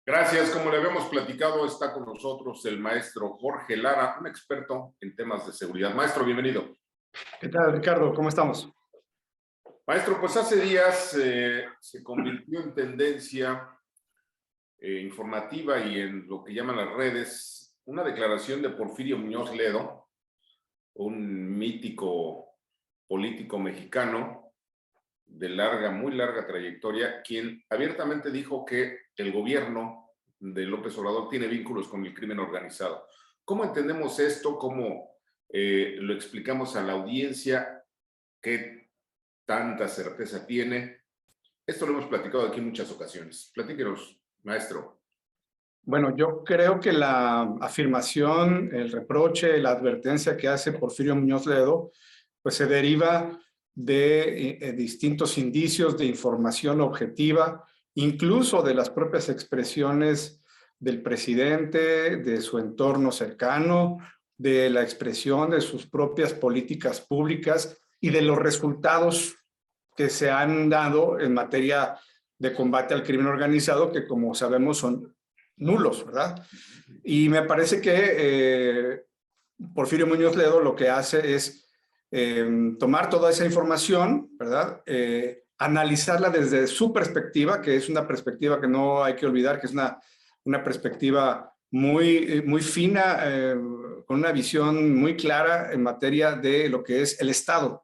Gracias. Como le habíamos platicado, está con nosotros el maestro Jorge Lara, un experto en temas de seguridad. Maestro, bienvenido. ¿Qué tal, Ricardo? ¿Cómo estamos? Maestro, pues hace días se convirtió en tendencia informativa y en lo que llaman las redes una declaración de Porfirio Muñoz Ledo, un mítico político mexicano de muy larga trayectoria, quien abiertamente dijo que el gobierno de López Obrador tiene vínculos con el crimen organizado. ¿Cómo entendemos esto? ¿Cómo lo explicamos a la audiencia? ¿Qué tanta certeza tiene? Esto lo hemos platicado aquí en muchas ocasiones. Platíquenos, maestro. Bueno, yo creo que la afirmación, el reproche, la advertencia que hace Porfirio Muñoz Ledo, pues se deriva de distintos indicios de información objetiva, incluso de las propias expresiones del presidente, de su entorno cercano, de la expresión de sus propias políticas públicas y de los resultados que se han dado en materia de combate al crimen organizado, que como sabemos son nulos, ¿verdad? Y me parece que Porfirio Muñoz Ledo lo que hace es tomar toda esa información, ¿verdad? Analizarla desde su perspectiva, que es una perspectiva que no hay que olvidar, que es una perspectiva muy fina, con una visión muy clara en materia de lo que es el Estado.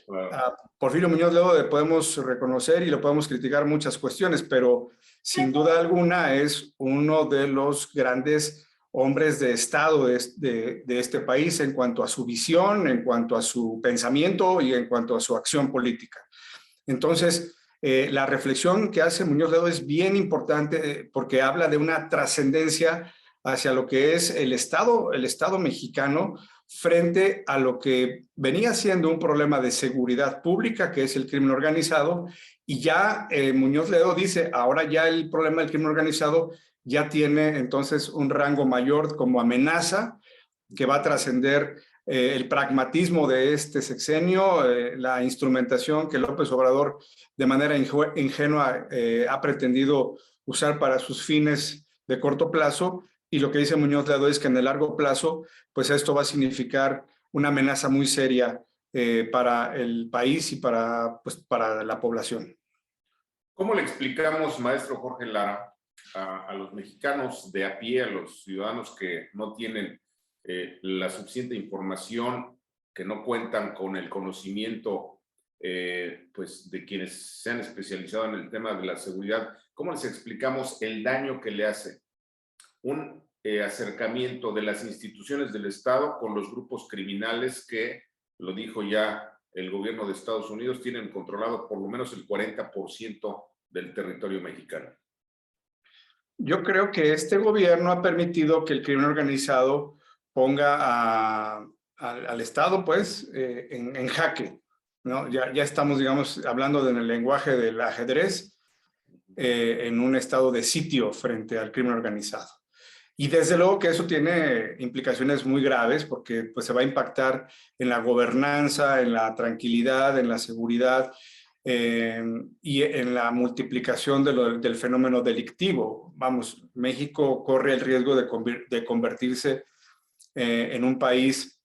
A Porfirio Muñoz Ledo le podemos reconocer y lo podemos criticar muchas cuestiones, pero sin duda alguna es uno de los grandes hombres de Estado de este país en cuanto a su visión, en cuanto a su pensamiento y en cuanto a su acción política. Entonces, la reflexión que hace Muñoz Ledo es bien importante porque habla de una trascendencia hacia lo que es el Estado mexicano frente a lo que venía siendo un problema de seguridad pública, que es el crimen organizado, y ya Muñoz Ledo dice, ahora ya el problema del crimen organizado ya tiene entonces un rango mayor como amenaza que va a trascender el pragmatismo de este sexenio, la instrumentación que López Obrador de manera ingenua ha pretendido usar para sus fines de corto plazo, y lo que dice Muñoz Ledo es que en el largo plazo, pues esto va a significar una amenaza muy seria para el país y para la población. ¿Cómo le explicamos, maestro Jorge Lara, a los mexicanos de a pie, a los ciudadanos que no tienen la suficiente información, que no cuentan con el conocimiento pues de quienes se han especializado en el tema de la seguridad? ¿Cómo les explicamos el daño que le hace un acercamiento de las instituciones del Estado con los grupos criminales que, lo dijo ya el gobierno de Estados Unidos, tienen controlado por lo menos el 40% del territorio mexicano? Yo creo que este gobierno ha permitido que el crimen organizado ponga al Estado, pues, en jaque, ¿no? Ya estamos, digamos, hablando en el lenguaje del ajedrez, en un estado de sitio frente al crimen organizado. Y desde luego que eso tiene implicaciones muy graves porque pues, se va a impactar en la gobernanza, en la tranquilidad, en la seguridad y en la multiplicación del fenómeno delictivo. Vamos, México corre el riesgo de convertirse en un país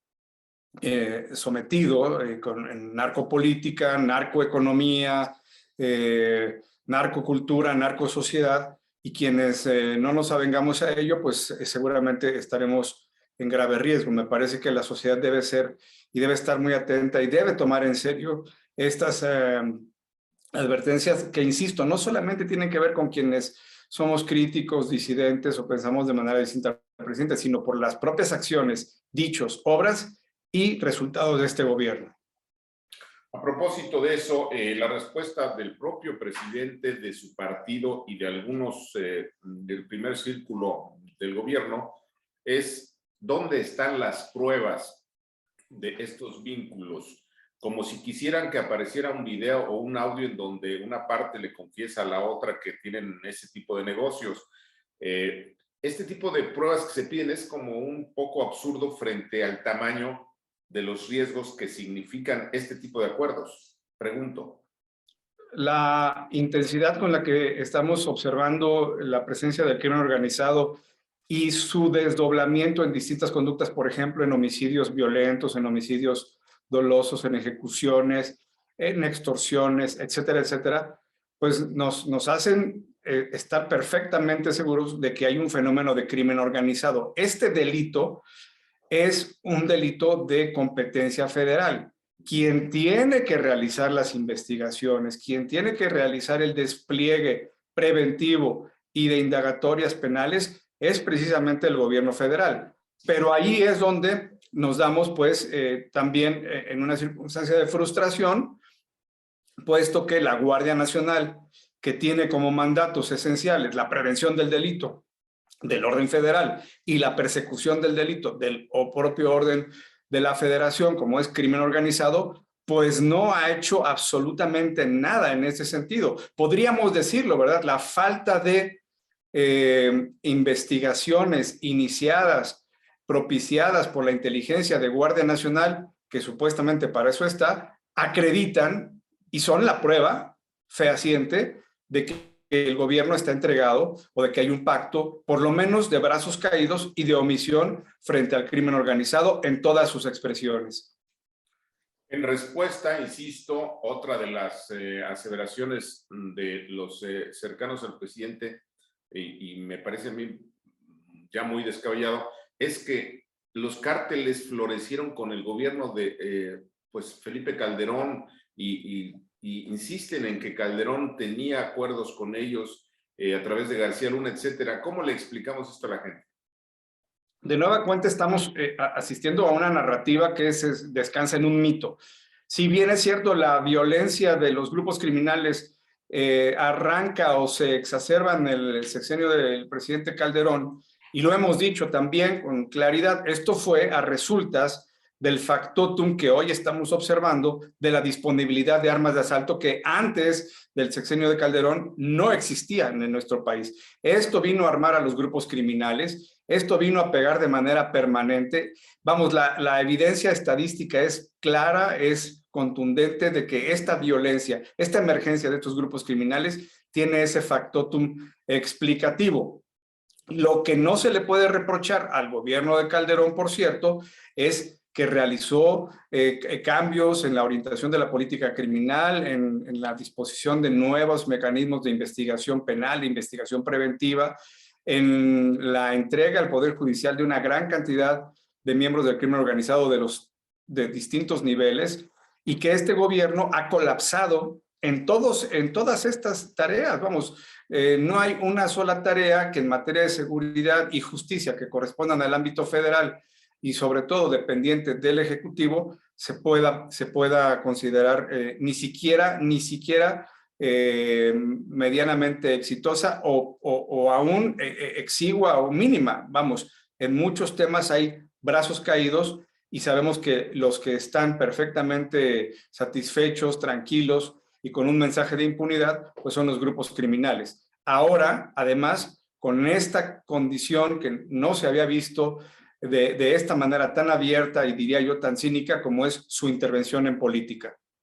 sometido en narcopolítica, narcoeconomía, narcocultura, narcosociedad, y quienes no nos avengamos a ello, pues seguramente estaremos en grave riesgo. Me parece que la sociedad debe ser y debe estar muy atenta y debe tomar en serio estas advertencias que, insisto, no solamente tienen que ver con quienes somos críticos, disidentes o pensamos de manera distinta al presidente, sino por las propias acciones, dichos, obras y resultados de este gobierno. A propósito de eso, la respuesta del propio presidente, de su partido y de algunos del primer círculo del gobierno es: ¿dónde están las pruebas de estos vínculos? Como si quisieran que apareciera un video o un audio en donde una parte le confiesa a la otra que tienen ese tipo de negocios. Este tipo de pruebas que se piden es como un poco absurdo frente al tamaño de los riesgos que significan este tipo de acuerdos. Pregunto. la intensidad con la que estamos observando la presencia del crimen organizado y su desdoblamiento en distintas conductas, por ejemplo, en homicidios violentos, en homicidios dolosos, en ejecuciones, en extorsiones, etcétera, etcétera, pues nos hacen estar perfectamente seguros de que hay un fenómeno de crimen organizado. Este delito es un delito de competencia federal. Quien tiene que realizar las investigaciones, quien tiene que realizar el despliegue preventivo y de indagatorias penales es precisamente el gobierno federal. Pero ahí es donde nos damos pues también en una circunstancia de frustración, puesto que la Guardia Nacional, que tiene como mandatos esenciales la prevención del delito, del orden federal y la persecución del delito del o propio orden de la federación, como es crimen organizado, pues no ha hecho absolutamente nada en ese sentido. Podríamos decirlo, ¿verdad? La falta de investigaciones iniciadas, propiciadas por la inteligencia de Guardia Nacional, que supuestamente para eso está, acreditan y son la prueba fehaciente de que el gobierno está entregado o de que hay un pacto, por lo menos de brazos caídos y de omisión frente al crimen organizado en todas sus expresiones. En respuesta, insisto, otra de las aseveraciones de los cercanos al presidente, y me parece a mí ya muy descabellado, es que los cárteles florecieron con el gobierno de pues Felipe Calderón y insisten en que Calderón tenía acuerdos con ellos a través de García Luna, etcétera. ¿Cómo le explicamos esto a la gente? De nueva cuenta estamos asistiendo a una narrativa que descansa en un mito. Si bien es cierto, la violencia de los grupos criminales arranca o se exacerba en el sexenio del presidente Calderón, y lo hemos dicho también con claridad, esto fue a resultas del factotum que hoy estamos observando de la disponibilidad de armas de asalto que antes del sexenio de Calderón no existían en nuestro país. Esto vino a armar a los grupos criminales, esto vino a pegar de manera permanente. Vamos, la evidencia estadística es clara, es contundente de que esta violencia, esta emergencia de estos grupos criminales tiene ese factotum explicativo. Lo que no se le puede reprochar al gobierno de Calderón, por cierto, es que realizó cambios en la orientación de la política criminal, en la disposición de nuevos mecanismos de investigación penal, de investigación preventiva, en la entrega al Poder Judicial de una gran cantidad de miembros del crimen organizado de distintos niveles, y que este gobierno ha colapsado en todas estas tareas. Vamos, no hay una sola tarea que en materia de seguridad y justicia que correspondan al ámbito federal y sobre todo dependiente del Ejecutivo se pueda considerar ni siquiera medianamente exitosa o aún exigua o mínima. Vamos, en muchos temas hay brazos caídos y sabemos que los que están perfectamente satisfechos, tranquilos y con un mensaje de impunidad, pues son los grupos criminales. Ahora, además, con esta condición que no se había visto de esta manera tan abierta y diría yo tan cínica como es su intervención en política.